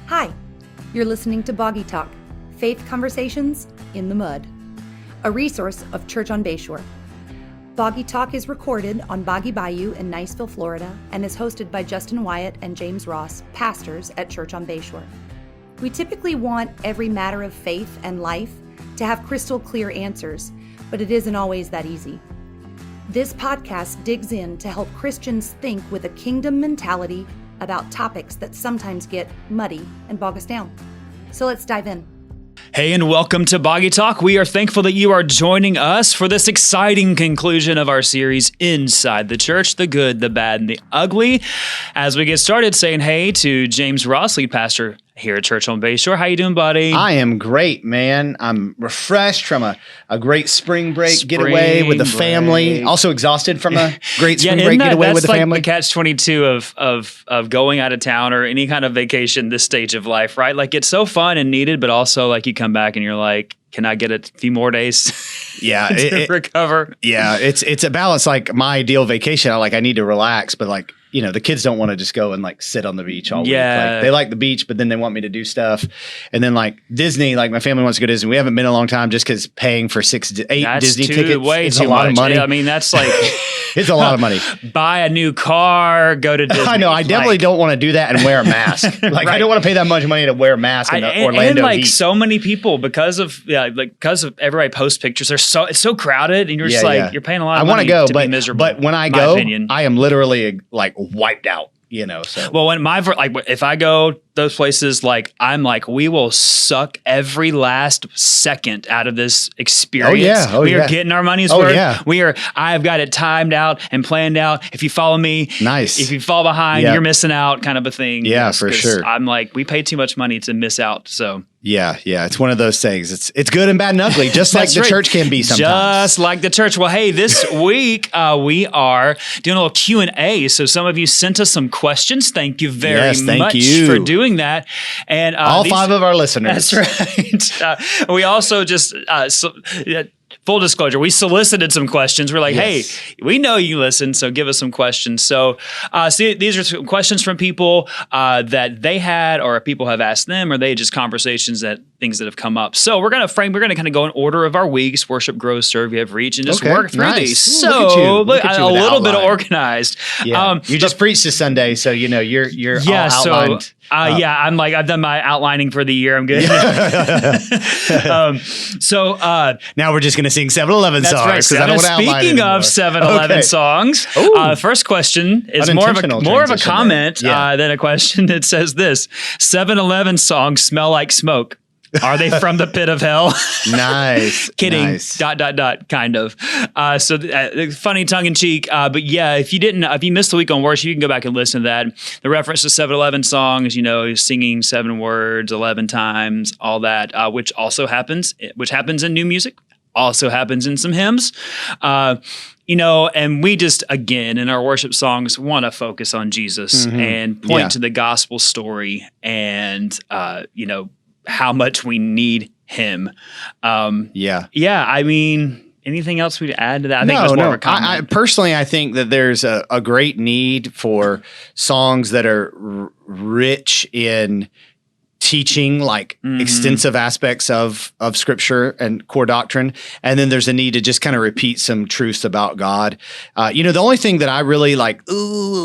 Hi, you're listening to Boggy Talk, Faith Conversations in the Mud, a resource of Church on Bayshore. Boggy Talk is recorded on Boggy Bayou in Niceville, Florida, and is hosted by Justin Wyatt and James Ross, pastors at Church on Bayshore. We typically want every matter of faith and life to have crystal clear answers, but it isn't always that easy. This podcast digs in to help Christians think with a kingdom mentality about topics that sometimes get muddy and bog us down. So let's dive in. Hey, and welcome to Boggy Talk. We are thankful that you are joining us for this exciting conclusion of our series, Inside the Church, the Good, the Bad, and the Ugly. As we get started, saying hey to James Ross, lead pastor here at Church on Bayshore. How you doing, buddy? I am great, man. I'm refreshed from a great spring break getaway with the family. Also exhausted from a great spring break getaway with the family. That's like the catch-22 of going out of town or any kind of vacation this stage of life, right? Like, it's so fun and needed, but also like you come back and you're like, can I get a few more days to recover? Yeah, it's a balance. Like my ideal vacation, I need to relax, but like, you know, the kids don't want to just go and like sit on the beach all week. Like, they like the beach, but then they want me to do stuff. And then like Disney, like my family wants to go to Disney. We haven't been in a long time just because paying for 8 Disney tickets is a lot of money. I mean, that's like it's a lot of money. Buy a new car, go to Disney. I know. I definitely don't want to do that and wear a mask. Like right. I don't want to pay that much money to wear a mask in the Orlando and heat. So many people because of everybody posts pictures. It's so crowded, and you're just you're paying a lot of money to be miserable. But when I go, I am literally like wiped out. You know, so well, when if I go those places, like I'm like, we will suck every last second out of this experience. We are getting our money's worth. Yeah. I've got it timed out and planned out. If you follow me, nice. If you fall behind, you're missing out, kind of a thing. Yeah, for sure. I'm like, we pay too much money to miss out. So yeah, it's one of those things. It's good and bad and ugly, just like the church can be sometimes. Just like the church. Well, hey, this week we are doing a little Q&A. So some of you sent us some questions. Thank you very much for doing that. And all 5 of our listeners. That's right. We also just full disclosure, we solicited some questions. We're like, hey, we know you listen, so give us some questions. So these are some questions from people that they had, or people have asked them, or they just things that have come up. So we're going to kind of go in order of our weeks: worship, grow, serve, you have reach, and just work through these. So look at you a little bit organized. Yeah. You just preached this Sunday, so you know you're all outlined. I've done my outlining for the year. I'm good. Now we're just going to sing 7-Eleven songs. That's right. Speaking of 7-Eleven songs, first question is more of a comment than a question. It says this: 7-Eleven songs smell like smoke. Are they from the pit of hell? Nice. Kidding. Nice. ... kind of. Funny tongue in cheek. But yeah, if you missed the week on worship, you can go back and listen to that. The reference to 7-Eleven songs, singing 7 words 11 times, all that, which happens in new music, also happens in some hymns. And we just, again, in our worship songs, want to focus on Jesus and point to the gospel story and, how much we need him. I mean, anything else we'd add to that? I think it was more of a comment. Personally, I think that there's a great need for songs that are rich in teaching extensive aspects of scripture and core doctrine. And then there's a need to just kind of repeat some truths about God. The only thing that I really like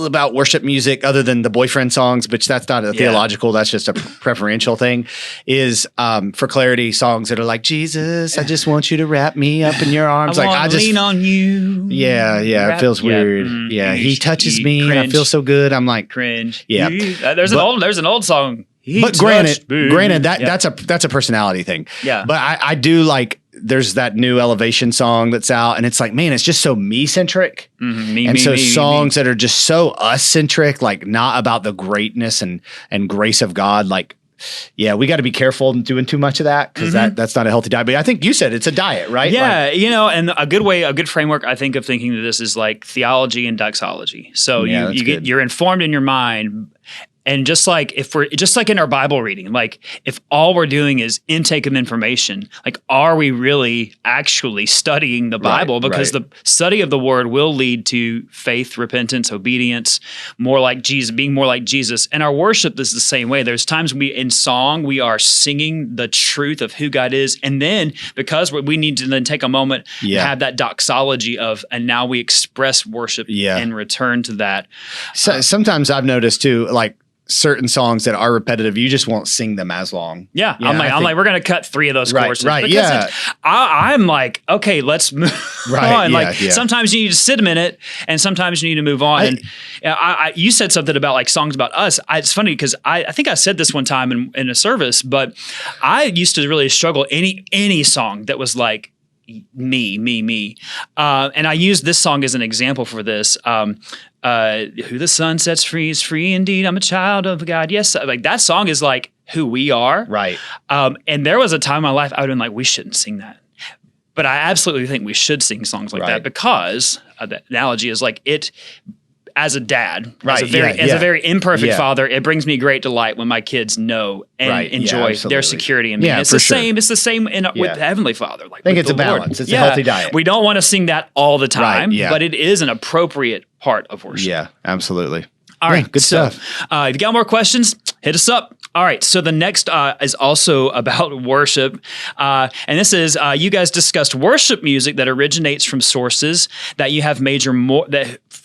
about worship music, other than the boyfriend songs, which that's not a theological, that's just a preferential thing, is for clarity, songs that are like, Jesus, I just want you to wrap me up in your arms. I just lean on you. Yeah. It feels weird. He touches me and I feel so good. I'm like, cringe. Yeah. There's an old song. But granted, that's a personality thing. Yeah. But I do like, there's that new Elevation song that's out, and it's like, man, it's just so me-centric. Songs that are just so us-centric, like not about the greatness and grace of God, like, yeah, we got to be careful doing too much of that, because that's not a healthy diet. But I think you said it's a diet, right? Yeah, and a good framework, I think, of thinking of this is like theology and doxology. So you're informed in your mind And just like in our Bible reading, like if all we're doing is intake of information, like are we really actually studying the Bible? Because the study of the Word will lead to faith, repentance, obedience, more like Jesus, being more like Jesus. And our worship is the same way. There's times in song we are singing the truth of who God is, and then because we need to then take a moment and have that doxology of, and now we express worship and return to that. So, sometimes I've noticed too, like certain songs that are repetitive, you just won't sing them as long. Yeah, I'm like, we're going to cut 3 of those courses. Right, because I'm like, okay, let's move on. Sometimes you need to sit a minute, and sometimes you need to move on. You said something about like songs about us. It's funny because I think I said this one time in a service, but I used to really struggle any song that was like, me. And I use this song as an example for this. Who the Son sets free is free indeed. I'm a child of God. Yes. Like that song is like who we are. Right. And there was a time in my life I would have been like, we shouldn't sing that. But I absolutely think we should sing songs like that because the analogy is like it, as a dad, as a very imperfect father, it brings me great delight when my kids know and enjoy their security in me. And it's the same. It's the same with the Heavenly Father. Like I think it's a balance. It's a healthy diet. We don't want to sing that all the time, but it is an appropriate part of worship. Yeah, absolutely. All right, good stuff. If you got more questions, hit us up. All right, so the next is also about worship, and this is you guys discussed worship music that originates from sources that you have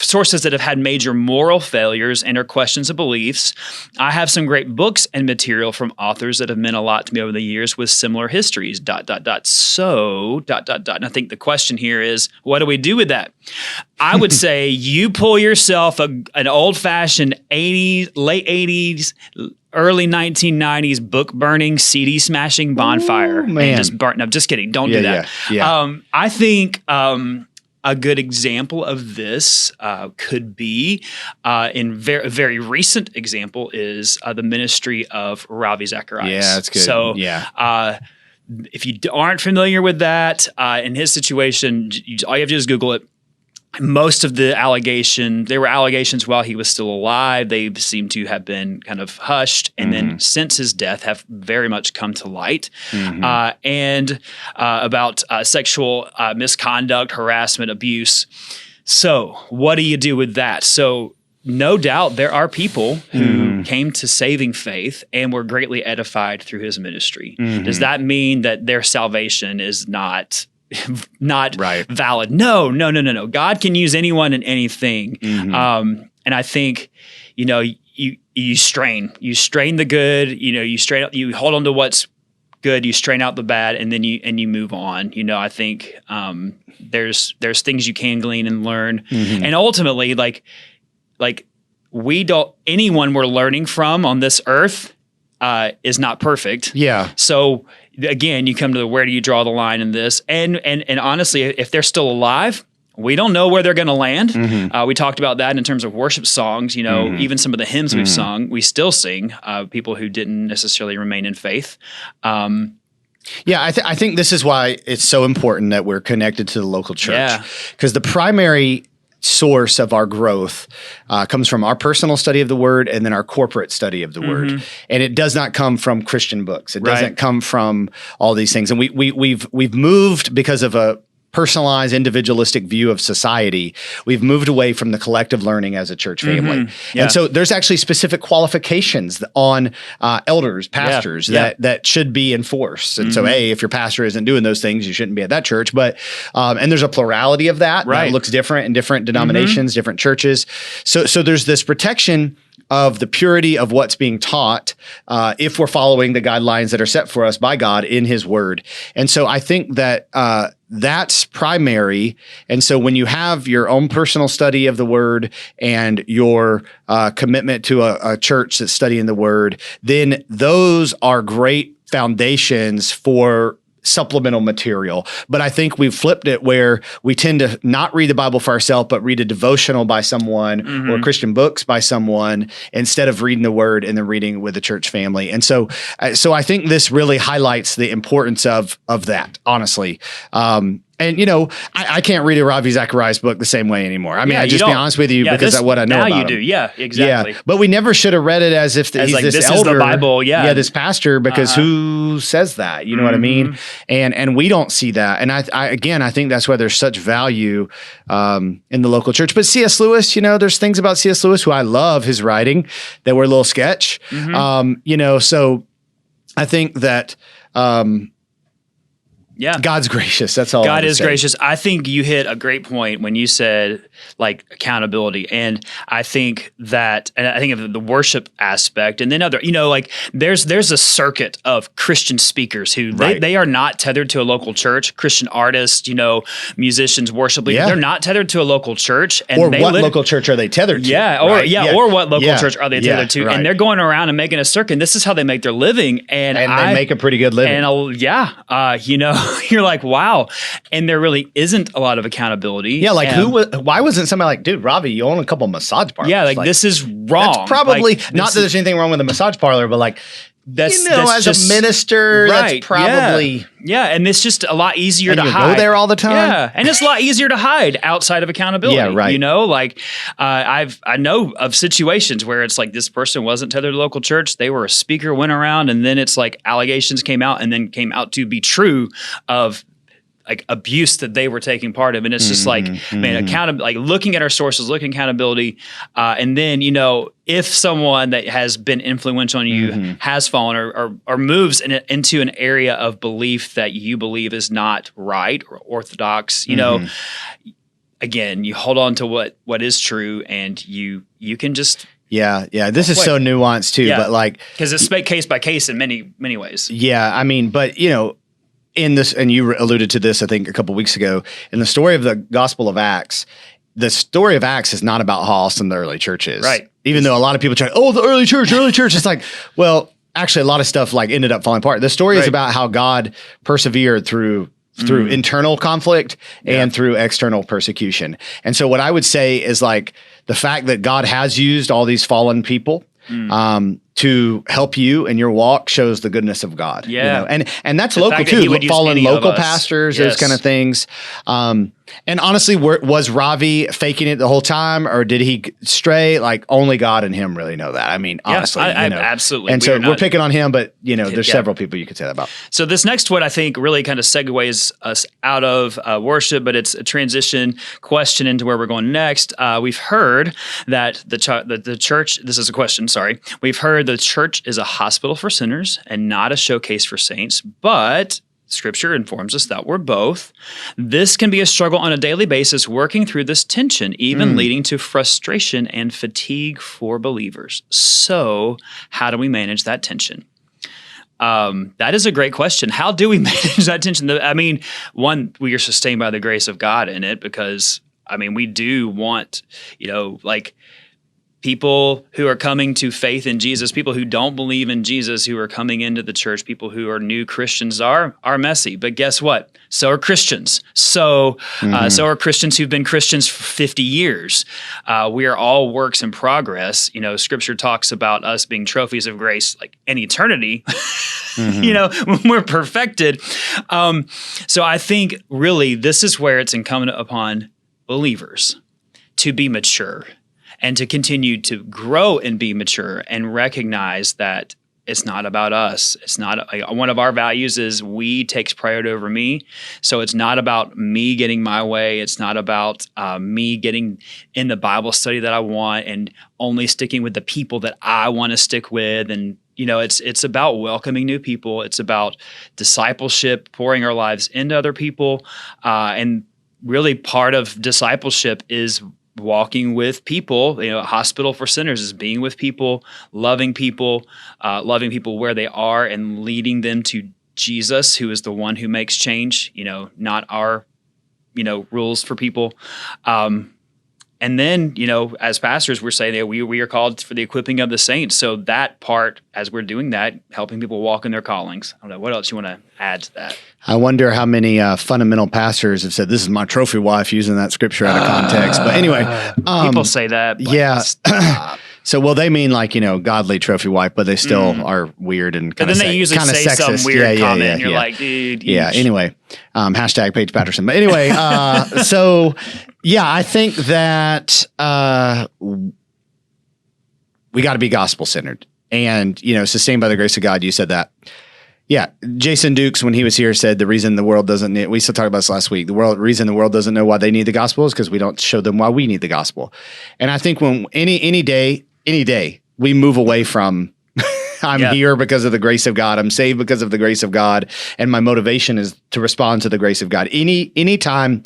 sources that have had major moral failures and are questions of beliefs. I have some great books and material from authors that have meant a lot to me over the years with similar histories. ... So ... And I think the question here is, what do we do with that? I would say you pull yourself an old-fashioned late 80s, early 1990s book burning, CD smashing bonfire. Ooh, and just burn. No, just kidding. Don't do that. I think a good example of this could be, in a very recent example, is the ministry of Ravi Zacharias. Yeah, that's good. So, if you aren't familiar with that, in his situation, all you have to do is Google it. Most of the there were allegations while he was still alive. They seem to have been kind of hushed, and then since his death have very much come to light. And about sexual misconduct, harassment, abuse. So what do you do with that? So no doubt there are people who came to saving faith and were greatly edified through his ministry. Does that mean that their salvation is not valid? No. God can use anyone and anything. And I think, you strain the good, you hold on to what's good, you strain out the bad, and then you move on. I think there's things you can glean and learn. And ultimately, like anyone we're learning from on this earth is not perfect. Yeah. So again, you come to where do you draw the line in this? And honestly, if they're still alive, we don't know where they're going to land. We talked about that in terms of worship songs. Even some of the hymns we've sung, we still sing people who didn't necessarily remain in faith. I think this is why it's so important that we're connected to the local church. Because the primary source of our growth comes from our personal study of the Word and then our corporate study of the Word. And it does not come from Christian books. It doesn't come from all these things. And we've moved because of a personalized, individualistic view of society. We've moved away from the collective learning as a church family. And so there's actually specific qualifications on elders, pastors that should be enforced. And so, if your pastor isn't doing those things, you shouldn't be at that church. But and there's a plurality of that. That looks different in different denominations, different churches. So there's this protection of the purity of what's being taught if we're following the guidelines that are set for us by God in His Word. And so I think that that's primary. And so when you have your own personal study of the Word and your commitment to a church that's studying the Word, then those are great foundations for supplemental material. But I think we've flipped it where we tend to not read the Bible for ourselves, but read a devotional by someone or Christian books by someone instead of reading the Word and then reading with the church family. And so I think this really highlights the importance of that, honestly. And, I can't read a Ravi Zacharias book the same way anymore. I mean, Yeah, I you just be don't. honest with you Yeah, because this- of what I know now about you him. do. Yeah, exactly. Yeah, but we never should have read it as if he's like, this this is elder. the Bible, yeah. this pastor, because who says that? You know what I mean? And we don't see that. And I think that's why there's such value in the local church. But C.S. Lewis, there's things about C.S. Lewis who I love his writing that were a little sketch. So I think that. Yeah. God's gracious. That's all. God is gracious. I think you hit a great point when you said like accountability. And I think of the worship aspect and then other, like there's a circuit of Christian speakers who they are not tethered to a local church, Christian artists, musicians, worship leaders. They're not tethered to a local church. And or what local church are they tethered to? Or what local church are they tethered to? Right. And they're going around and making a circuit. And this is how they make their living. And they make a pretty good living. And you're like, wow. And there really isn't a lot of accountability. Yeah, like why wasn't somebody like, dude, Ravi, you own a couple massage parlors? Yeah, like this is wrong. That's probably, not that there's anything wrong with a massage parlor, but like, that's as just, a minister, that's probably... Yeah, and it's just a lot easier to hide. Go there all the time? Yeah, and it's a lot easier to hide outside of accountability. Yeah, right. I know of situations where it's like this person wasn't tethered to the local church. They were a speaker, went around, and then it's like allegations came out and then came out to be true of like abuse that they were taking part of. And it's just man, accountability, like looking at our sources, looking at accountability. And then, if someone that has been influential on you has fallen or moves into an area of belief that you believe is not right or orthodox, again, you hold on to what is true and you can just... Yeah. This is so nuanced too, but like... Because it's case by case in many, many ways. Yeah. I mean, but in this, and you alluded to this, I think a couple weeks ago, in the story of the Gospel of Acts, the story of Acts is not about how awesome the early church is. Right. Even though a lot of people try, the early church. It's like, well, actually a lot of stuff like ended up falling apart. The story is about how God persevered through internal conflict and through external persecution. And so what I would say is like the fact that God has used all these fallen people to help you in your walk shows the goodness of God. Yeah. And that's the local too, fallen local pastors, those kind of things. And honestly, was Ravi faking it the whole time or did he stray? Like only God and him really know that. I mean, honestly. Absolutely. And we're picking on him, but there's several people you could say that about. So this next one I think really kind of segues us out of worship, but it's a transition question into where we're going next. We've heard that the church, this is a question, sorry. We've heard the church is a hospital for sinners and not a showcase for saints, but Scripture informs us that we're both. This can be a struggle on a daily basis, working through this tension, even leading to frustration and fatigue for believers. So, how do we manage that tension? That is a great question. How do we manage that tension? I mean, one, we are sustained by the grace of God in it because, we do want, people who are coming to faith in Jesus, people who don't believe in Jesus, who are coming into the church, people who are new Christians are messy. But guess what? So are Christians. So are Christians who've been Christians for 50 years. We are all works in progress. Scripture talks about us being trophies of grace, like in eternity. When we're perfected. So I think really this is where it's incumbent upon believers to be mature and to continue to grow and be mature and recognize that it's not about us. It's not one of our values is we takes priority over me. So it's not about me getting my way. It's not about me getting in the Bible study that I want and only sticking with the people that I want to stick with. And it's about welcoming new people. It's about discipleship, pouring our lives into other people, and really part of discipleship is walking with people. A hospital for sinners is being with people, loving people where they are and leading them to Jesus, who is the one who makes change, not our, rules for people. And then, as pastors, we're saying that we are called for the equipping of the saints. So that part, as we're doing that, helping people walk in their callings. I don't know, what else you want to add to that? I wonder how many fundamental pastors have said, this is my trophy wife, using that scripture out of context. But anyway. People say that. Yeah. So, well, they mean like, godly trophy wife, but they still are weird and kind And of then they usually say sexist. some weird comment, and you're like, dude. Yeah. Anyway, hashtag Paige Patterson. But anyway, so yeah, I think that we got to be gospel centered and, sustained by the grace of God. You said that. Yeah. Jason Dukes, when he was here, said the reason the world doesn't need, we still talked about this last week, reason the world doesn't know why they need the gospel is because we don't show them why we need the gospel. And I think when any day we move away from I'm here because of the grace of God, I'm saved because of the grace of God, and my motivation is to respond to the grace of God. Any time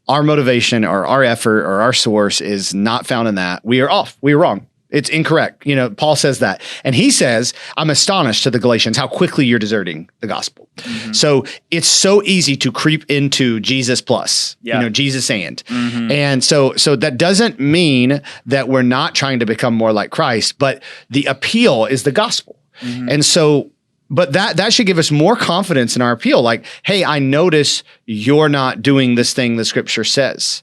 our motivation or our effort or our source is not found in that, we are off. We are wrong. It's incorrect. Paul says that. And he says, I'm astonished to the Galatians how quickly you're deserting the gospel. Mm-hmm. So it's so easy to creep into Jesus plus, Jesus and. Mm-hmm. And so that doesn't mean that we're not trying to become more like Christ, but the appeal is the gospel. Mm-hmm. And so, but that should give us more confidence in our appeal. Like, hey, I notice you're not doing this thing the scripture says.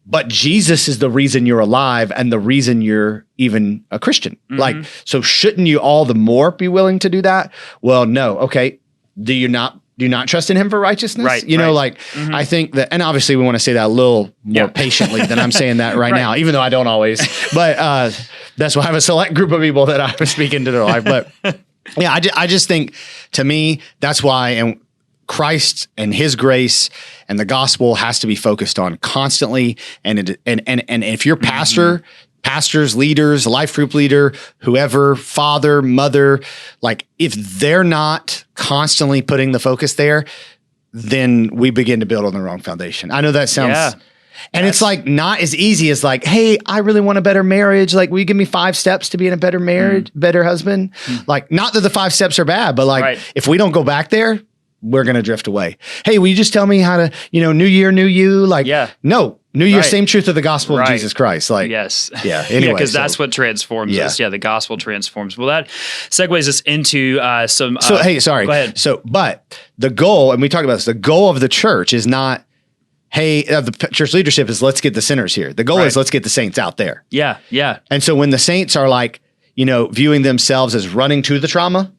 But Jesus is the reason you're alive and the reason you're even a Christian. Mm-hmm. So shouldn't you all the more be willing to do that? Well, no. Okay. Do you not trust in him for righteousness? Right. Mm-hmm. I think that, and obviously we want to say that a little more patiently than I'm saying that right now, even though I don't always, but that's why I have a select group of people that I'm speaking to their life. But yeah, I just think to me, that's why, and Christ and his grace and the gospel has to be focused on constantly. And if you're pastors, leaders, life group leader, whoever, father, mother, like if they're not constantly putting the focus there, then we begin to build on the wrong foundation. I know that sounds, and it's like not as easy as like, hey, I really want a better marriage. Like, will you give me 5 steps to be in a better marriage, better husband? Like, not that the 5 steps are bad, but like if we don't go back there, we're going to drift away. Hey, will you just tell me how to, new year, new you? Like, no, new year, same truth of the gospel of Jesus Christ. Like, yes. Yeah. Anyway, because that's what transforms us. Yeah. The gospel transforms. Well, that segues us into some. Hey, sorry. Go ahead. But the goal, and we talked about this, the goal of the church is not, hey, the church leadership is let's get the sinners here. The goal is let's get the saints out there. Yeah. Yeah. And so when the saints are like, viewing themselves as running to the trauma,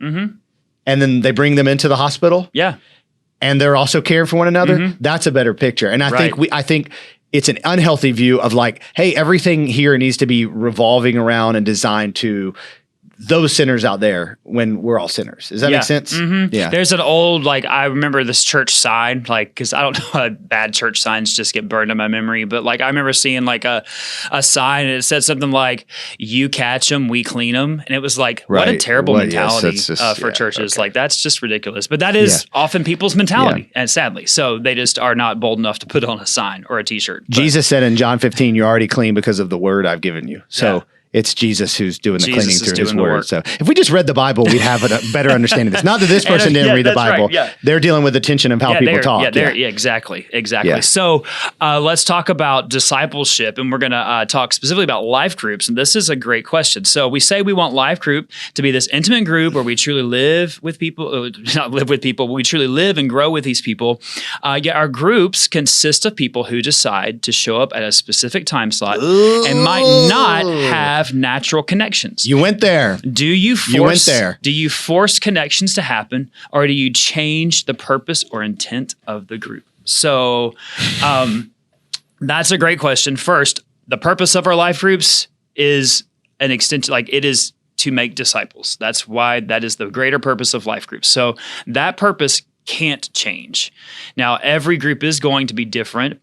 and then they bring them into the hospital. Yeah. And they're also caring for one another. Mm-hmm. That's a better picture. And I think it's an unhealthy view of like, hey, everything here needs to be revolving around and designed to those sinners out there when we're all sinners. Does that make sense? Mm-hmm. Yeah. There's an old, I remember this church sign, cause I don't know, bad church signs just get burned in my memory, but I remember seeing a sign and it said something like, you catch them, we clean them. And it was like, what a terrible mentality for churches. Okay. That's just ridiculous. But that is often people's mentality, and sadly. So they just are not bold enough to put on a sign or a t-shirt. Jesus said in John 15, you're already clean because of the word I've given you. So it's Jesus who's doing the cleaning through his word. So if we just read the Bible, we'd have a better understanding of this. Not that this person didn't read the Bible. Right, they're dealing with the tension of how people talk. Exactly. Yeah. So let's talk about discipleship, and we're going to talk specifically about life groups. And this is a great question. So we say we want life group to be this intimate group where we truly live with people, not live with people, but we truly live and grow with these people. Yet our groups consist of people who decide to show up at a specific time slot and might not have natural connections. You went there. Do you force connections to happen, or do you change the purpose or intent of the group? So that's a great question. First, the purpose of our life groups is an extension, it is to make disciples. That's why that is the greater purpose of life groups. So that purpose can't change. Now, every group is going to be different.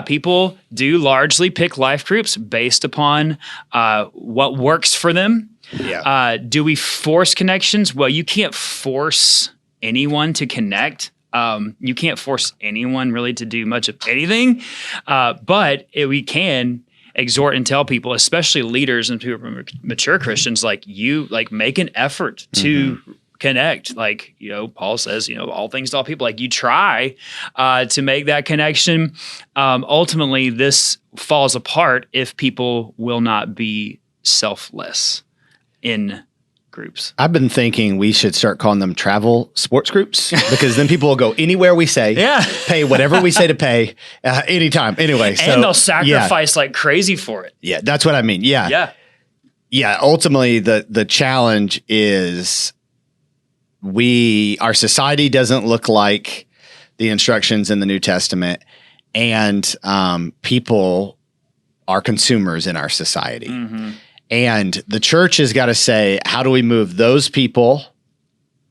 People do largely pick life groups based upon what works for them. Yeah. Do we force connections? Well, you can't force anyone to connect. You can't force anyone really to do much of anything, but we can exhort and tell people, especially leaders and people, mature Christians, make an effort to connect. Paul says, all things to all people, you try to make that connection. Ultimately, this falls apart if people will not be selfless in groups. I've been thinking we should start calling them travel sports groups, because then people will go anywhere we say, pay whatever we say to pay anytime. Anyway. And they'll sacrifice like crazy for it. Yeah, that's what I mean. Yeah. Yeah, ultimately the challenge is our society doesn't look like the instructions in the New Testament, and people are consumers in our society. Mm-hmm. And the church has got to say, how do we move those people,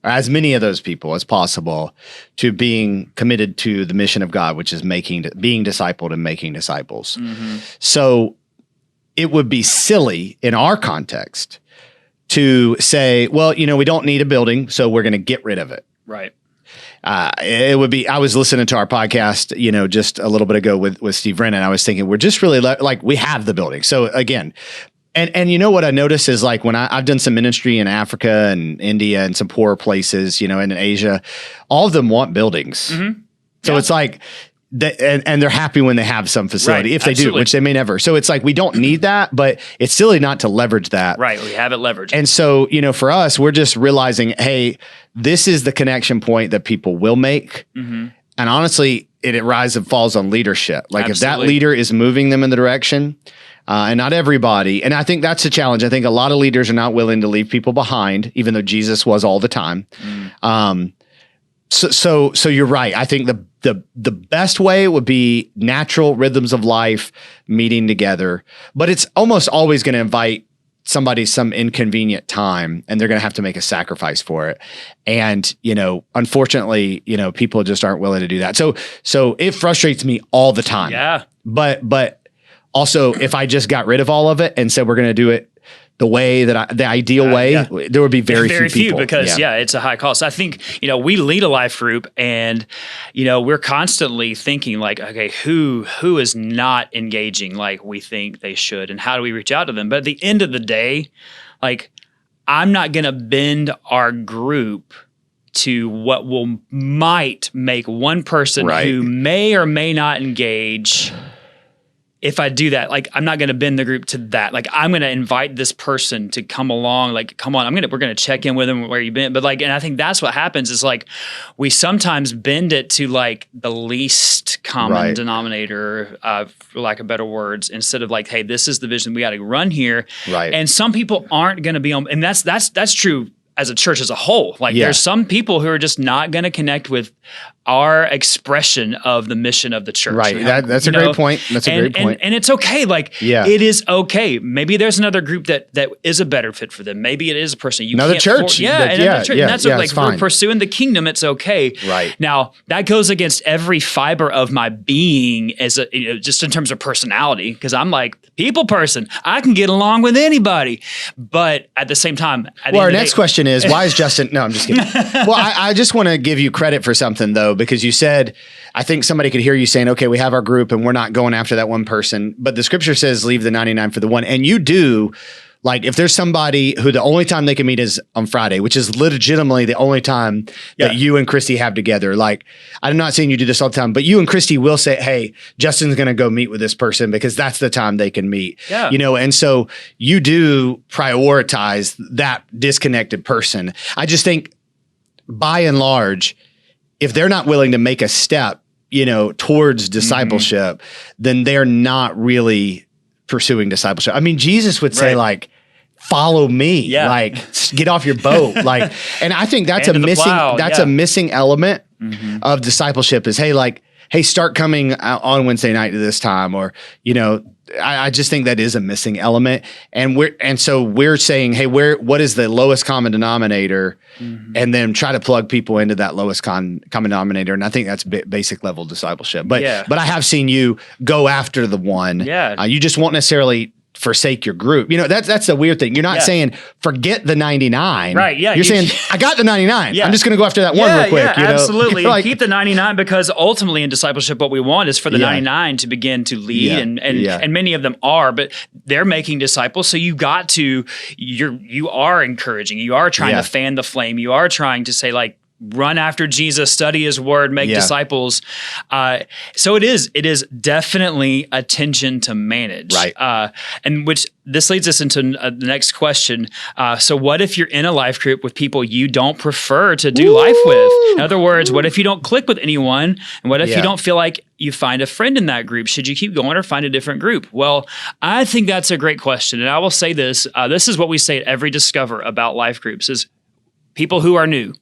or as many of those people as possible, to being committed to the mission of God, which is being discipled and making disciples. Mm-hmm. So it would be silly in our context to say, well, we don't need a building, so we're going to get rid of it. Right. It would be, I was listening to our podcast, just a little bit ago with Steve Brennan. I was thinking, we're just really we have the building. So again, and what I notice is when I've done some ministry in Africa and India and some poorer places, and in Asia, all of them want buildings. Mm-hmm. So it's and they're happy when they have some facility, right. if they Absolutely. do, which they may never. So it's we don't need that, but it's silly not to leverage that. Right. We have it leveraged. And so, for us, we're just realizing, hey, this is the connection point that people will make. Mm-hmm. And honestly, it rises and falls on leadership. If that Absolutely. leader is moving them in the direction, and not everybody. And I think that's a challenge. I think a lot of leaders are not willing to leave people behind, even though Jesus was all the time. So you're right. I think the best way would be natural rhythms of life meeting together, but it's almost always going to invite somebody some inconvenient time, and they're going to have to make a sacrifice for it. And, unfortunately, people just aren't willing to do that. So it frustrates me all the time. Yeah. But also, if I just got rid of all of it and said we're going to do it the way that the ideal way, there would be very few people. Because it's a high cost. I think, we lead a life group, and, we're constantly thinking okay, who is not engaging like we think they should, and how do we reach out to them? But at the end of the day, I'm not going to bend our group to what might make one person who may or may not engage. If I do that, I'm not going to bend the group to that. I'm going to invite this person to come along. Come on, we're going to check in with them where you've been. But and I think that's what happens is we sometimes bend it to the least common denominator, for lack of better words, instead of hey, this is the vision we got to run here. Right. And some people aren't going to be on, and that's true as a church as a whole. There's some people who are just not going to connect with our expression of the mission of the church. Right. That's a great point. That's a great point. And it's okay. It is okay. Maybe there's another group that is a better fit for them. Maybe it is a person another church. Another church. And that's it's fine. We're pursuing the kingdom. It's okay. Right. Now that goes against every fiber of my being as just in terms of personality. Cause I'm people person. I can get along with anybody. But at the same time, our next question is, why is Justin? No, I'm just kidding. Well, I just want to give you credit for something though, because you said, I think somebody could hear you saying, okay, we have our group and we're not going after that one person, but the scripture says leave the 99 for the one. And you do, if there's somebody who the only time they can meet is on Friday, which is legitimately the only time that you and Christy have together. I'm not saying you do this all the time, but you and Christy will say, hey, Justin's going to go meet with this person because that's the time they can meet. Yeah. And so you do prioritize that disconnected person. I just think by and large, if they're not willing to make a step, towards discipleship, then they're not really pursuing discipleship. I mean, Jesus would say follow me, get off your boat. And I think that's a missing element of discipleship is, hey, start coming on Wednesday night to this time, or, I just think that is a missing element. And so we're saying, hey, what is the lowest common denominator? And then try to plug people into that lowest common denominator. And I think that's basic level discipleship. But I have seen you go after the one. Yeah. You just won't necessarily forsake your group. That's the weird thing. You're not saying forget the 99. Right. Yeah. You're saying I got the 99. Yeah. I'm just going to go after that one real quick. Yeah, absolutely. Keep the 99 because ultimately in discipleship, what we want is for the 99 to begin to lead and many of them are, but they're making disciples. So you are encouraging, you are trying to fan the flame. You are trying to say run after Jesus, study his word, make disciples. So it is definitely a tension to manage. Right. And which this leads us into the next question. So what if you're in a life group with people you don't prefer to do life with? In other words, what if you don't click with anyone? And what if you don't feel like you find a friend in that group? Should you keep going or find a different group? Well, I think that's a great question. And I will say this, this is what we say at every Discover about life groups is people who are new,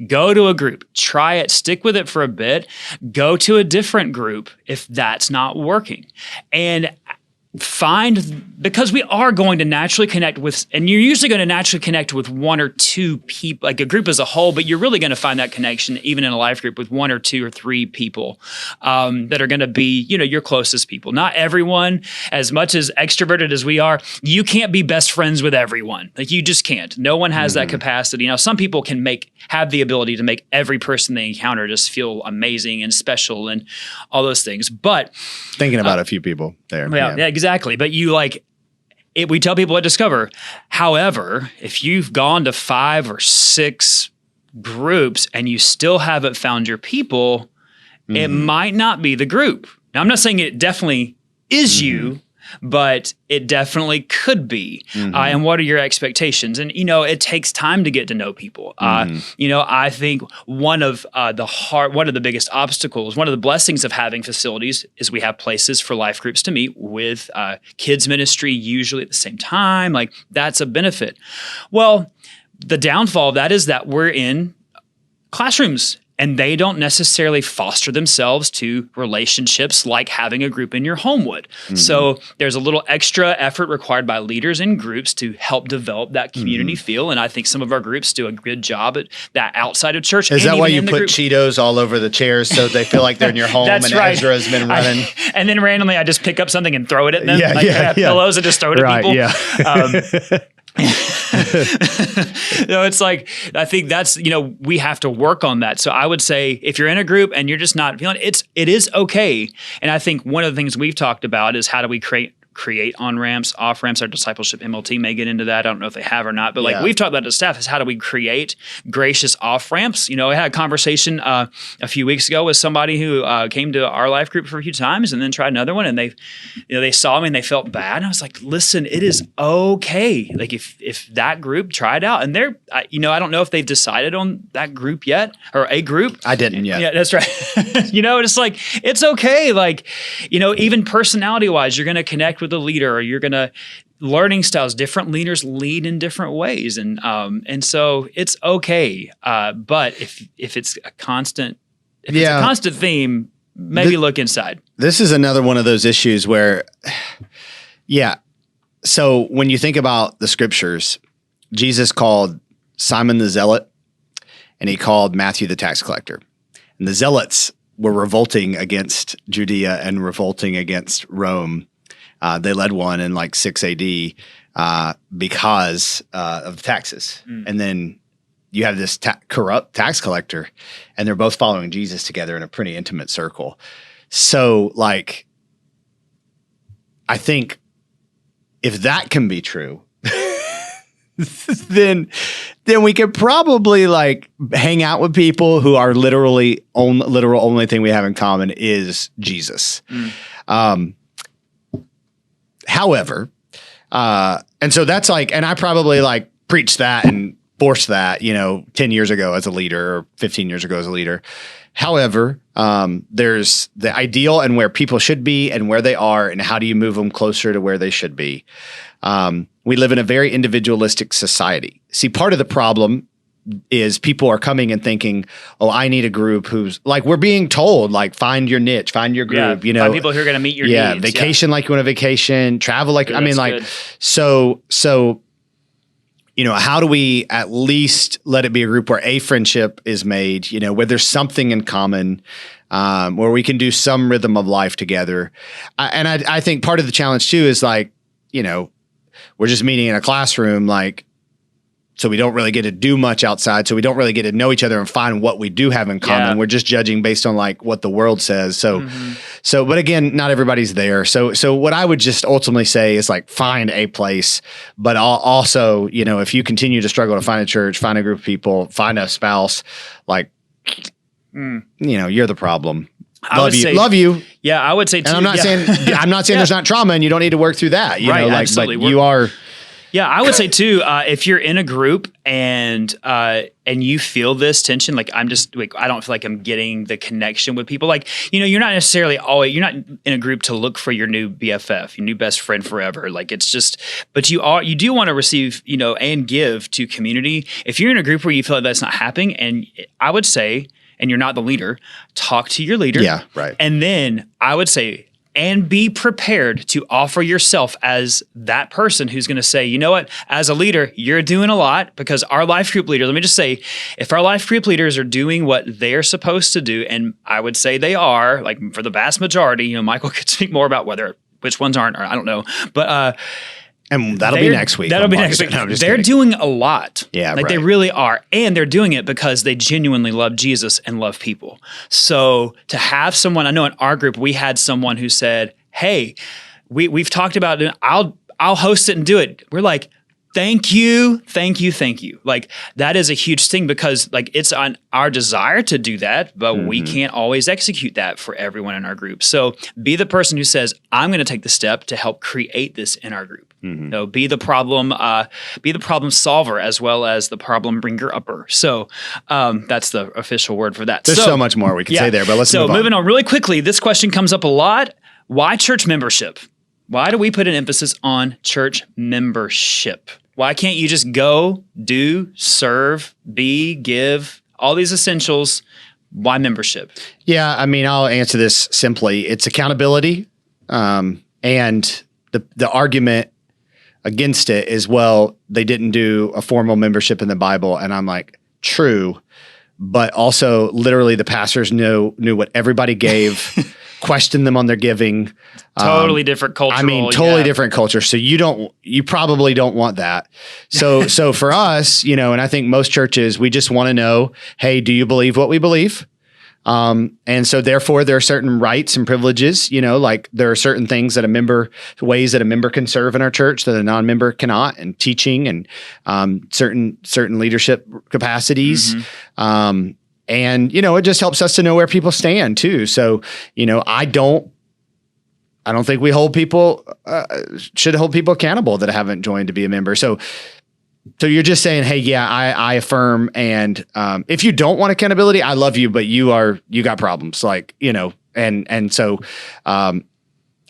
go to a group, try it, stick with it for a bit, go to a different group if that's not working. And because we are going to naturally connect with, and you're usually going to naturally connect with one or two people, like a group as a whole, but you're really going to find that connection even in a life group with one or two or three people that are going to be, your closest people. Not everyone, as much as extroverted as we are, you can't be best friends with everyone. Like you just can't. No one has that capacity. Now, some people can have the ability to make every person they encounter just feel amazing and special and all those things. But thinking about a few people there. Yeah, exactly. But we tell people at Discover, however, if you've gone to 5 or 6 groups and you still haven't found your people, it might not be the group. Now, I'm not saying it definitely is you, but it definitely could be. And what are your expectations? And, it takes time to get to know people. I think one of the biggest obstacles, one of the blessings of having facilities is we have places for life groups to meet with kids ministry, usually at the same time. Like that's a benefit. Well, the downfall of that is that we're in classrooms and they don't necessarily foster themselves to relationships like having a group in your home would. So there's a little extra effort required by leaders in groups to help develop that community feel. And I think some of our groups do a good job at that outside of church. Is that why you put Cheetos all over the chairs so they feel like they're in your home? That's and right. Ezra's been running. And then randomly I just pick up something and throw it at them. Yeah, pillows and just throw it at people. Yeah. It's like, I think that's, we have to work on that. So I would say if you're in a group and you're just not feeling it is okay. And I think one of the things we've talked about is how do we create on-ramps, off-ramps. Our Discipleship MLT may get into that. I don't know if they have or not, but we've talked about the staff is how do we create gracious off-ramps? I had a conversation a few weeks ago with somebody who came to our life group for a few times and then tried another one, and they saw me and they felt bad. And I was like, listen, it is okay. Like if that group tried out and I don't know if they've decided on that group yet or a group. I didn't yet. Yeah, that's right. It's like, it's okay. Like, even personality-wise, you're going to connect with the leader, or you're going to learning styles. Different leaders lead in different ways, and so it's okay. But if it's a constant, theme, maybe look inside. This is another one of those issues where, So when you think about the scriptures, Jesus called Simon the Zealot, and he called Matthew the tax collector, and the Zealots were revolting against Judea and revolting against Rome. They led one in like 6 AD because of taxes. And then you have this corrupt tax collector, and they're both following Jesus together in a pretty intimate circle. So like, I think if that can be true, then we could probably like hang out with people who are literal only thing we have in common is Jesus. However, and so that's like, and I probably like preached that and forced that, 10 years ago as a leader or 15 years ago as a leader. However, there's the ideal and where people should be and where they are and how do you move them closer to where they should be. We live in a very individualistic society. See, part of the problem is people are coming and thinking, oh, I need a group who's like, we're being told, like, find your niche, find your group, find people who are going to meet your needs. Vacation like you want a vacation, travel like, Good. So, how do we at least let it be a group where a friendship is made, where there's something in common, where we can do some rhythm of life together. I think part of the challenge too is like, we're just meeting in a classroom, like, so we don't really get to do much outside. So we don't really get to know each other and find what we do have in common. Yeah. We're just judging based on like what the world says. So, but again, not everybody's there. So what I would just ultimately say is like find a place, but also, you know, if you continue to struggle to find a church, find a group of people, find a spouse, like, you know, you're the problem. Love you. Yeah, I would say too. And I'm not saying there's not trauma and you don't need to work through that. You Right, know, like, absolutely. but you are. Yeah, I would say too, if you're in a group and you feel this tension, like I don't feel like I'm getting the connection with people. Like, you know, you're not in a group to look for your new BFF, your new best friend forever. Like it's just, but you do want to receive, you know, and give to community. If you're in a group where you feel like that's not happening, and I would say, and you're not the leader, talk to your leader. Yeah, right. And then I would say, and be prepared to offer yourself as that person who's going to say, you know what, as a leader, you're doing a lot, because our life group leader, let me just say, if our life group leaders are doing what they're supposed to do, and I would say they are, like for the vast majority, you know, Michael could speak more about which ones aren't, or I don't know, but and that'll be next week. That'll be next week. No, I'm just they're kidding. doing a lot. Yeah, like right. they really are. And they're doing it because they genuinely love Jesus and love people. So to have someone, I know in our group, we had someone who said, hey, we've talked about it. I'll host it and do it. We're like, thank you. Like that is a huge thing, because like it's on our desire to do that, but we can't always execute that for everyone in our group. So be the person who says, I'm going to take the step to help create this in our group. So be the problem solver as well as the problem bringer upper. So that's the official word for that. There's so much more we could say there, but let's move on. Moving on really quickly, this question comes up a lot. Why church membership? Why do we put an emphasis on church membership? Why can't you just go, do, serve, be, give, all these essentials? Why membership? Yeah, I mean, I'll answer this simply. It's accountability. And the argument against it is, well, they didn't do a formal membership in the Bible. And I'm like, true. But also literally the pastors knew what everybody gave, questioned them on their giving. Totally different culture. I mean, totally different culture. So you probably don't want that. So for us, you know, and I think most churches, we just want to know, hey, do you believe what we believe? And so therefore there are certain rights and privileges, you know, like there are certain things ways that a member can serve in our church that a non-member cannot, and teaching and, certain leadership capacities. And, you know, it just helps us to know where people stand too. So, you know, I don't think we should hold people accountable that haven't joined to be a member. So you're just saying, hey, yeah, I affirm. And if you don't want accountability, I love you, but you got problems, like, you know, and so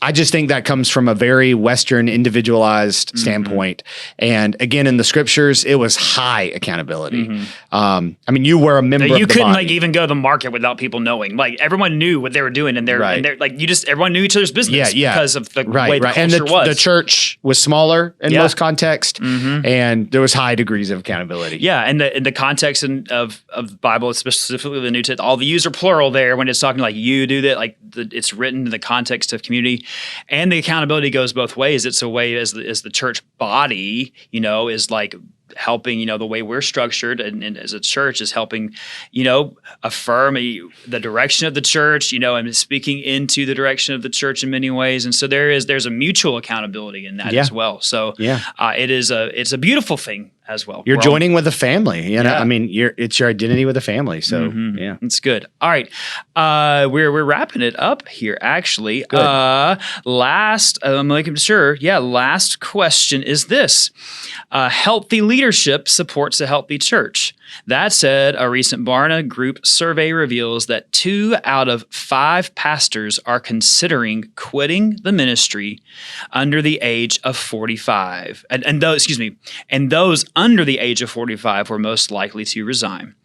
I just think that comes from a very Western individualized standpoint. And again, in the scriptures, it was high accountability. I mean, you were a member of the couldn't body. like even go to the market without people knowing. Like everyone knew what they were doing, and they're like everyone knew each other's business because of the way the culture and was. The church was smaller in most context, and there was high degrees of accountability. Yeah, and the context of the Bible, specifically the New Testament, all the yous are plural there when it's talking like you do that, like it's written in the context of community. And the accountability goes both ways. It's a way as the church body, you know, is like helping, you know, the way we're structured and as a church is helping, you know, affirm the direction of the church, you know, and speaking into the direction of the church in many ways. And so there's a mutual accountability in that as well. So it's a beautiful thing as well. You're joining with a family, you know. I mean, it's your identity with a family. So yeah, it's good. All right, we're wrapping it up here. Actually, last question is this: healthy leadership supports a healthy church. That said, a recent Barna Group survey reveals that 2 out of 5 pastors are considering quitting the ministry under the age of 45. And those under the age of 45 were most likely to resign.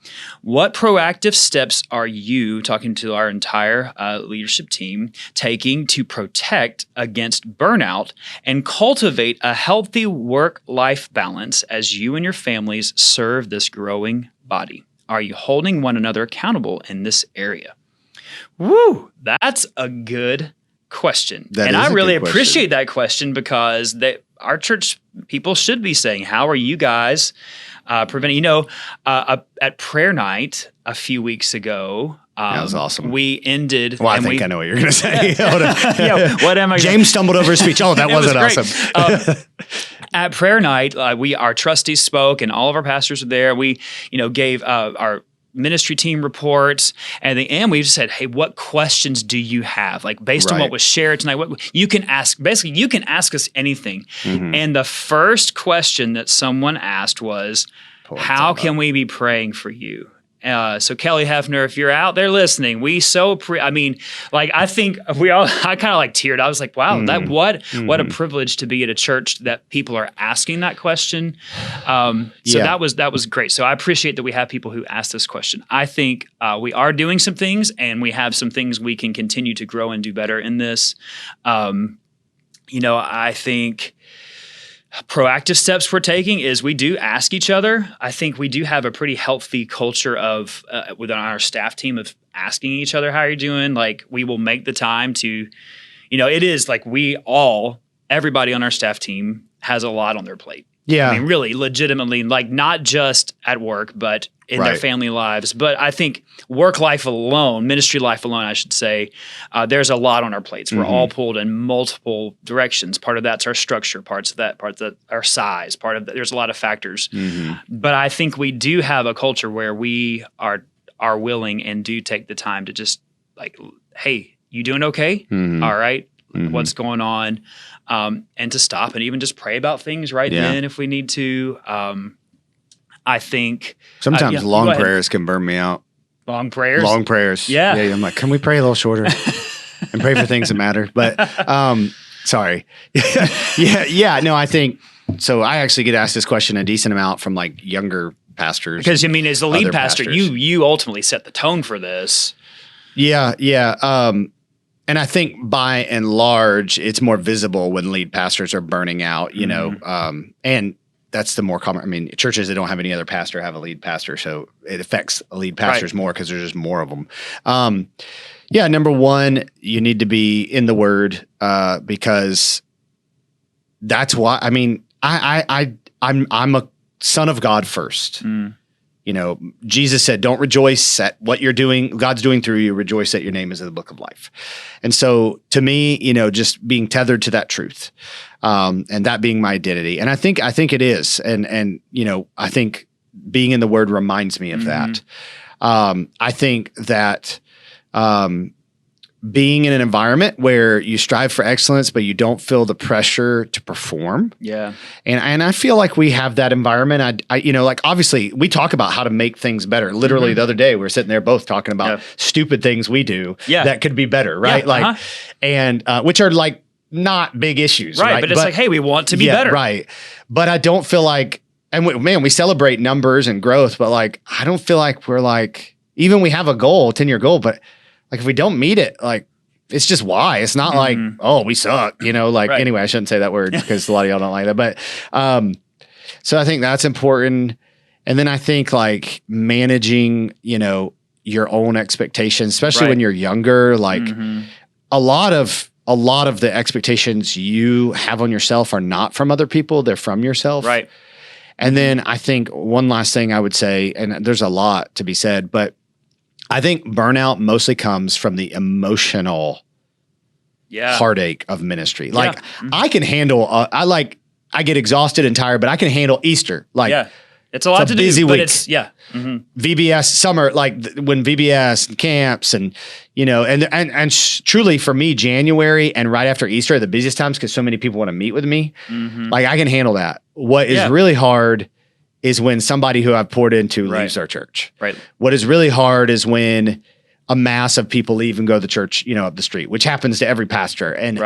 What proactive steps are you, talking to our entire leadership team, taking to protect against burnout and cultivate a healthy work-life balance as you and your families serve this growing body? Are you holding one another accountable in this area? Woo, that's a good question. I really appreciate that question because our church people should be saying, how are you guys preventing, at prayer night a few weeks ago, that was awesome. We ended. Well, I think I know what you're going to say. What am I? James stumbled over his speech. Oh, that wasn't awesome. At prayer night, our trustees spoke, and all of our pastors were there. We, gave our ministry team reports, and at the end we just said, hey, what questions do you have? Like based on what was shared tonight, what you can ask. Basically, you can ask us anything. Mm-hmm. And the first question that someone asked was, how can we be praying for you? So Kelly Hefner, if you're out there listening, I think I kind of teared. I was like, wow, what a privilege to be at a church that people are asking that question. That was great. So I appreciate that we have people who ask this question. I think we are doing some things, and we have some things we can continue to grow and do better in this. I think proactive steps we're taking is we do ask each other. I think we do have a pretty healthy culture of within our staff team of asking each other, how are you doing? Like we will make the time to, it is like everybody on our staff team has a lot on their plate. Yeah. I mean, really legitimately, like not just at work, but in their family lives. But I think work life alone, ministry life alone, I should say, there's a lot on our plates. We're all pulled in multiple directions. Part of that's our structure, parts of that our size, part of that. There's a lot of factors. Mm-hmm. But I think we do have a culture where we are willing and do take the time to just like, hey, you doing okay? Mm-hmm. All right. Mm-hmm. What's going on? And to stop and even just pray about things then if we need to. I think sometimes long prayers can burn me out. Long prayers? Long prayers. Yeah. I'm like, can we pray a little shorter and pray for things that matter? But sorry. No, I think so. I actually get asked this question a decent amount from like younger pastors. Because as the lead pastor, you ultimately set the tone for this. Yeah. And I think by and large, it's more visible when lead pastors are burning out, and that's the more common. I mean, churches that don't have any other pastor have a lead pastor, so it affects lead pastors more because there's just more of them. Number one, you need to be in the Word because that's why. I mean, I'm a son of God first. Mm. Jesus said, don't rejoice at what you're doing, God's doing through you, rejoice that your name is in the book of life. And so to me, just being tethered to that truth, and that being my identity. And I think it is. And I think being in the Word reminds me of that. I think that being in an environment where you strive for excellence, but you don't feel the pressure to perform. Yeah. And I feel like we have that environment. Obviously we talk about how to make things better. Literally the other day, we were sitting there both talking about stupid things we do that could be better. Right. Yeah, and which are like not big issues. Right. But it's like, hey, we want to be better. Right. But I don't feel like, and we celebrate numbers and growth, but like, I don't feel like we're like, even we have a goal, 10-year goal, but like if we don't meet it, like it's just why. It's not like, oh, we suck, anyway, I shouldn't say that word because a lot of y'all don't like that. But so I think that's important. And then I think like managing, your own expectations, especially when you're younger, like a lot of the expectations you have on yourself are not from other people, they're from yourself. Right. And then I think one last thing I would say, and there's a lot to be said, but I think burnout mostly comes from the emotional heartache of ministry. Like I can handle, I get exhausted and tired, but I can handle Easter. It's a lot to busy do, week. But it's, VBS summer, when VBS and camps and, truly for me, January and right after Easter are the busiest times because so many people want to meet with me. Mm-hmm. Like I can handle that. What is really hard is when somebody who I've poured into leaves our church. Right. What is really hard is when a mass of people leave and go to the church, up the street, which happens to every pastor. And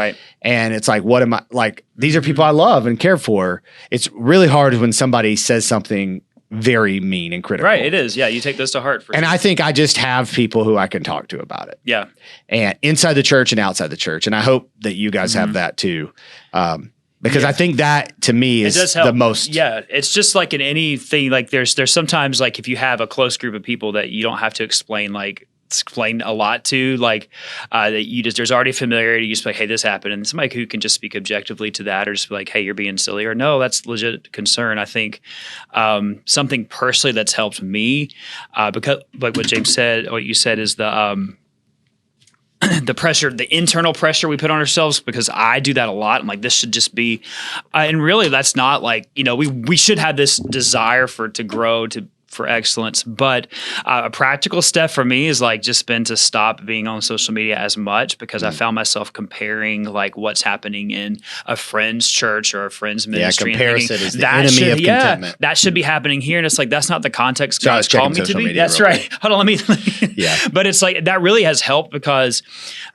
and it's like, what am I like? These are people I love and care for. It's really hard when somebody says something very mean and critical. Right. It is. Yeah. You take those to heart. And I think I just have people who I can talk to about it. Yeah. And inside the church and outside the church. And I hope that you guys have that too. Because I think that to me is the most. Yeah, it's just like in anything. Like there's sometimes like if you have a close group of people that you don't have to explain like explain a lot to, like that there's already familiarity. You just be like, hey, this happened, and somebody who can just speak objectively to that, or just be like, hey, you're being silly, or no, that's legit concern. I think something personally that's helped me, because like what James said, what you said is the pressure, the internal pressure we put on ourselves, because I do that a lot. I'm like, this should just be, and really that's not like, we should have this desire to grow, for excellence. But a practical step for me is like just been to stop being on social media as much, because I found myself comparing like what's happening in a friend's church or a friend's ministry. Yeah, comparison is the enemy of contentment. That should be happening here. And it's like, that's not the context God's called me to be. That's right. Hold on, let me. Yeah. But it's like, that really has helped, because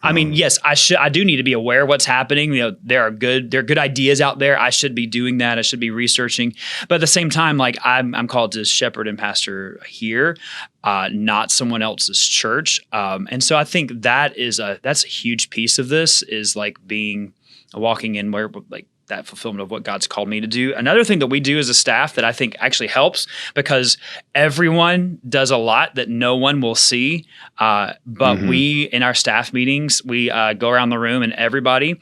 I mean, yes, I do need to be aware of what's happening. There are good ideas out there. I should be doing that. I should be researching. But at the same time, like I'm called to shepherd and pastor here, not someone else's church. And so I think that's a huge piece of this, is like walking in where like that fulfillment of what God's called me to do. Another thing that we do as a staff that I think actually helps, because everyone does a lot that no one will see. But we, in our staff meetings, we go around the room and everybody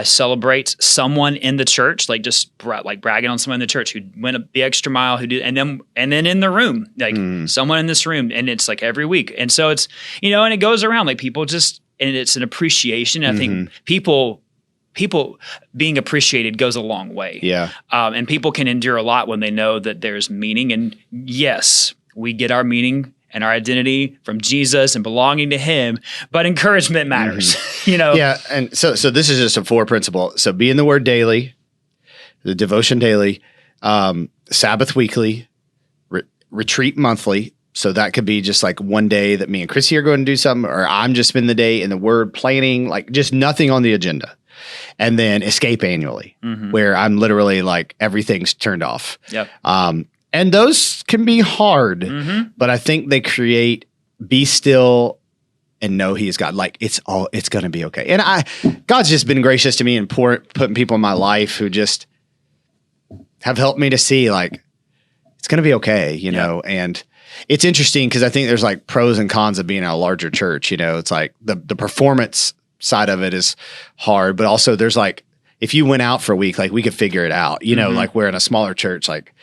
celebrates someone in the church, like just bragging on someone in the church who went the extra mile, who did, and then in the room, like someone in this room, and it's like every week. And so it's, and it goes around, like people just, and it's an appreciation. I think people being appreciated goes a long way. Yeah. And people can endure a lot when they know that there's meaning. And yes, we get our meaning and our identity from Jesus and belonging to Him, but encouragement matters, Yeah. And so this is just a 4 principle. So be in the Word daily, the devotion daily, Sabbath weekly, retreat monthly. So that could be just like one day that me and Chrissy are going to do something, or I'm just spending the day in the Word planning, like just nothing on the agenda. And then escape annually, where I'm literally like everything's turned off. Yep. And those can be hard, but I think they create be still and know He is God. Like it's going to be okay. And God's just been gracious to me and putting people in my life who just have helped me to see like it's going to be okay, know. And it's interesting because I think there's like pros and cons of being in a larger church. It's like the performance side of it is hard, but also there's like, if you went out for a week, like we could figure it out, like we're in a smaller church, like,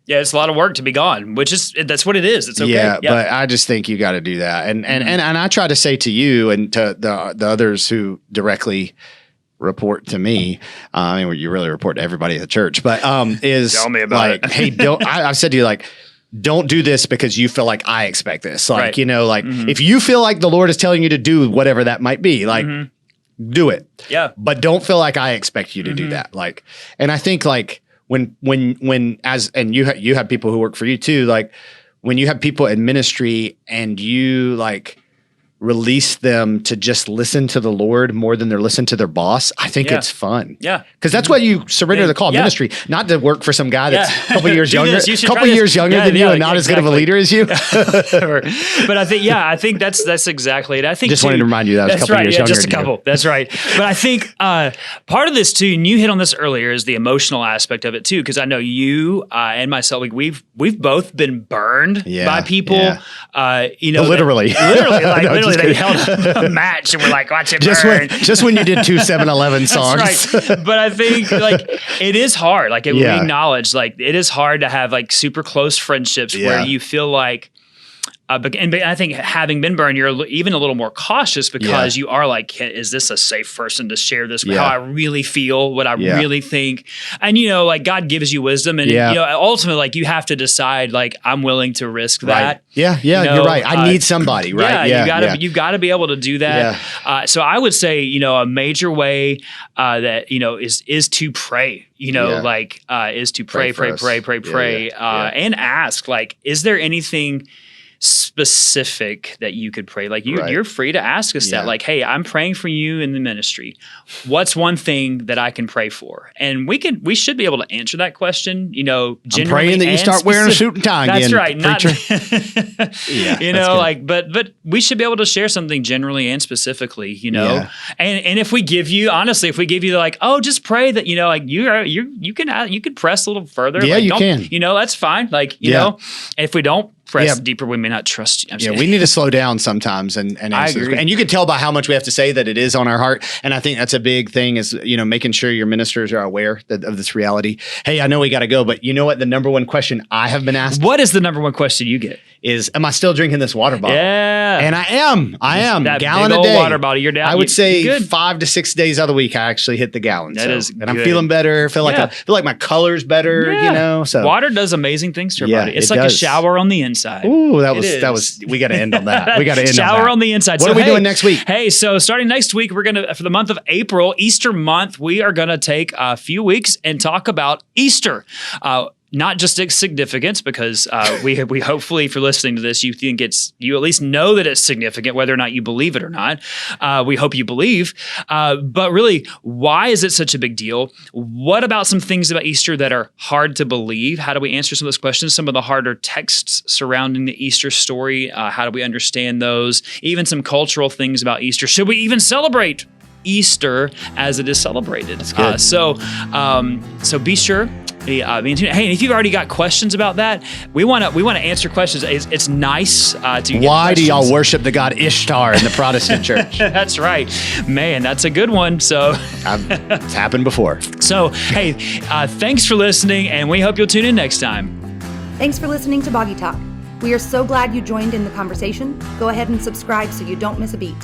yeah, it's a lot of work to be gone, that's what it is. It's okay. Yeah. But I just think you got to do that. And I try to say to you and to the others who directly report to me, I mean, you really report to everybody at the church, but, is tell me about like, it. hey, I've said to you, like, don't do this because you feel like I expect this. Like, right. If you feel like the Lord is telling you to do whatever that might be, like do it. Yeah. But don't feel like I expect you to do that. Like, and I think like when you have people who work for you too, like when you have people in ministry and you like release them to just listen to the Lord more than they're listening to their boss, I think it's fun. Yeah. Because that's what you surrender the call of ministry, not to work for some guy that's a couple years younger, than you and not as good of a leader as you. But I think that's exactly it. I think just wanted to remind you that I was a couple years younger. Just a couple. That's right. But I think part of this too, and you hit on this earlier, is the emotional aspect of it too. Because I know you and myself, like we've both been burned by people. Yeah. Literally. Literally, they held a match and we're like, watch it burn. Just when you did 2 7-Eleven songs. That's right. But I think like it is hard. Like we acknowledge, like it is hard to have like super close friendships where you feel like, but I think having been burned, you're even a little more cautious because you are like, is this a safe person to share this? How I really feel, what I really think. And, like God gives you wisdom and, ultimately like you have to decide like, I'm willing to risk that. Yeah. You're right. I need somebody, right? You've got to be able to do that. So I would say, a major way that, is to pray, is to pray, and ask like, is there anything specific that you could pray? Like you're free to ask us that, like, hey, I'm praying for you in the ministry. What's one thing that I can pray for? And we should be able to answer that question, generally. I'm praying that you start wearing a suit and tie again. That's right. Not, but we should be able to share something generally and specifically, and if we give you like, oh, just pray that, like you can press a little further. Yeah, like, you can. That's fine. Like, and if we don't press deeper, we may not trust you. Yeah, we need to slow down sometimes and answer. agree. And you can tell by how much we have to say that it is on our heart. And I think that's a big thing is, making sure your ministers are aware of this reality. Hey, I know we got to go, but you know what? The number one question I have been asked What is the number one question you get? is, am I still drinking this water bottle? Yeah. And I am. That Gallon big a old day. water bottle. You're down. I would say you're good. 5 to 6 days out of the week, I actually hit the gallon. That is and I'm good. feeling better. Feel Yeah. like my color's better, Yeah. So Water does amazing things to our Yeah, body. It's it like does. a shower on the inside. Ooh, that It was. We got to end on that. We got to end shower on on the inside. What So, are we doing next week? Hey, so starting next week, we're gonna for the month of April, Easter month, we are gonna take a few weeks and talk about Easter. Not just its significance, because we hopefully, if you're listening to this, you at least know that it's significant, whether or not you believe it or not. We hope you believe. But really, why is it such a big deal? What about some things about Easter that are hard to believe? How do we answer some of those questions? Some of the harder texts surrounding the Easter story. How do we understand those? Even some cultural things about Easter. Should we even celebrate Easter as it is celebrated? That's good. So be sure. Hey, and if you've already got questions about that, we want to answer questions. It's nice to get Why do y'all questions. worship the god Ishtar in the Protestant church? That's right, man. That's a good one. So, It's happened before. hey, thanks for listening, and we hope you'll tune in next time. Thanks for listening to Boggy Talk. We are so glad you joined in the conversation. Go ahead and subscribe so you don't miss a beat.